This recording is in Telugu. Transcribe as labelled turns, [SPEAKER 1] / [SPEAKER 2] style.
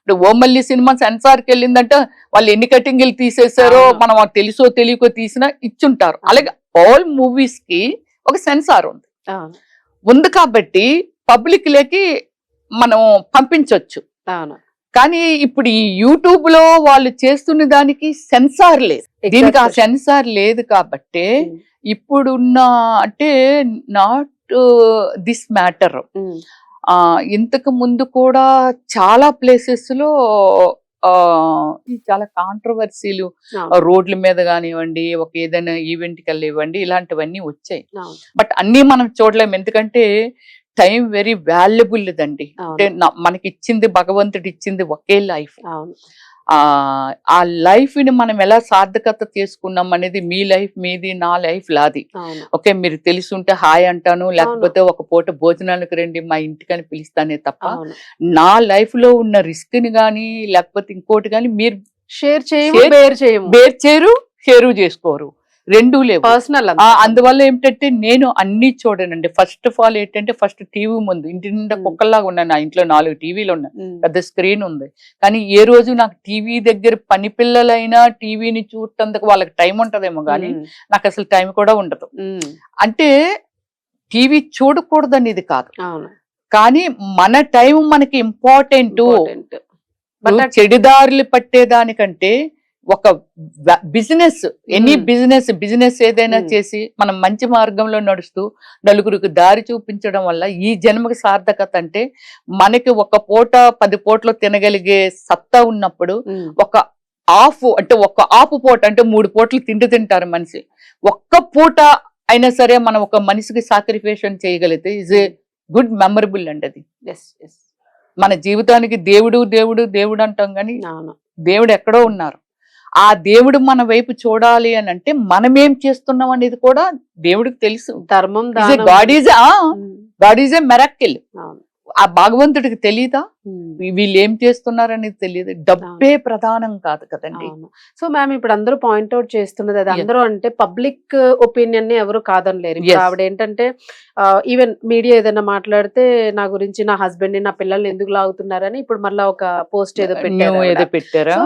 [SPEAKER 1] ఇప్పుడు ఓమల్లి సినిమా సెన్సార్కి వెళ్ళిందంటే వాళ్ళు ఎన్ని కటింగ్లు తీసేసారో మనం తెలుసో తెలియకో తీసినా ఇచ్చుంటారు. అలాగే ఆల్ మూవీస్ కి ఒక సెన్సార్ ఉంది కాబట్టి పబ్లిక్ లేకి మనం పంపించవచ్చు. కానీ ఇప్పుడు ఈ యూట్యూబ్ లో వాళ్ళు చేస్తున్న దానికి సెన్సార్ లేదు, దీనికి ఆ సెన్సార్ లేదు కాబట్టి ఇప్పుడున్న అంటే నాట్ దిస్ మ్యాటర్. ఇంతకు ముందు కూడా చాలా ప్లేసెస్ లో చాలా కాంట్రవర్సీలు రోడ్ల మీద కానివ్వండి, ఒక ఏదైనా ఈవెంట్ కి వెళ్ళివ్వండి, ఇలాంటివన్నీ వచ్చాయి. బట్ అన్ని మనం చూడలేము, ఎందుకంటే టైం వెరీ వాల్యుబుల్ దండి. అంటే మనకి ఇచ్చింది భగవంతుడు ఇచ్చింది ఒకే లైఫ్. ఆ లైఫ్ ని మనం ఎలా సార్థకత చేసుకున్నాం అనేది మీ లైఫ్ మీది, నా లైఫ్ లాది. ఓకే, మీరు తెలుసుంటే హాయ్ అంటాను, లేకపోతే ఒక పూట భోజనానికి రండి మా ఇంటికని పిలుస్తానే తప్ప నా లైఫ్ లో ఉన్న రిస్క్ ని గానీ లేకపోతే ఇంకోటి గానీ మీరు బేర్ చేయరు, షేరు చేసుకోరు, రెండూ లేవు పర్సనల్. అందువల్ల ఏమిటంటే నేను అన్ని చూడనండి. ఫస్ట్ ఆఫ్ ఆల్ ఏంటంటే ఫస్ట్ టీవీ ముందు ఇంటి నిండా కుక్కల్లాగా ఉన్నాయి, నా ఇంట్లో 4 టీవీలు ఉన్నాయి, పెద్ద స్క్రీన్ ఉంది. కానీ ఏ రోజు నాకు టీవీ దగ్గర పని పిల్లలైనా టీవీని చూడటందుకు వాళ్ళకి టైం ఉంటదేమో కానీ నాకు అసలు టైం కూడా ఉండదు. అంటే టీవీ చూడకూడదు అనేది కాదు, కానీ మన టైం మనకి ఇంపార్టెంట్. చెడుదారులు పట్టేదానికంటే ఒక బిజినెస్, ఎనీ బిజినెస్ ఏదైనా చేసి మనం మంచి మార్గంలో నడుస్తూ నలుగురికి దారి చూపించడం వల్ల ఈ జన్మకి సార్థకత. అంటే మనకి ఒక పూట 10 పూటలు తినగలిగే సత్తా ఉన్నప్పుడు ఒక ఆపు పూట అంటే 3 పూటలు తింటారు మనిషి. ఒక్క పూట అయినా సరే మనం ఒక మనిషికి సాక్రిఫికేషన్ చేయగలిగితే ఈజ్ ఏ గుడ్ మెమరబుల్ అండి. అది మన జీవితానికి దేవుడు దేవుడు దేవుడు అంటాం కానీ దేవుడు ఎక్కడో ఉన్నారు. ఆ దేవుడు మన వైపు చూడాలి అని అంటే మనం ఏం చేస్తున్నాం అనేది కూడా దేవుడికి తెలుసు. ధర్మం, గాడ్ ఈజ్ ఏ మిరాకిల్. ఆ భగవంతుడికి తెలీదా వీళ్ళు ఏం చేస్తున్నారనేది తెలియదు. డబ్బే ప్రధానం కాదు కదండి.
[SPEAKER 2] సో మ్యామ్, ఇప్పుడు అందరూ పాయింట్అవుట్ చేస్తున్నది అది అందరూ అంటే పబ్లిక్ ఒపీనియన్ ని ఎవరు కాదనలేరు. ఆవిడ ఏంటంటే ఈవెన్ మీడియా ఏదైనా మాట్లాడితే నా గురించి, నా హస్బెండ్ ని, నా పిల్లల్ని ఎందుకు లాగుతున్నారని ఇప్పుడు మళ్ళీ ఒక పోస్ట్ ఏదో పెట్టారా?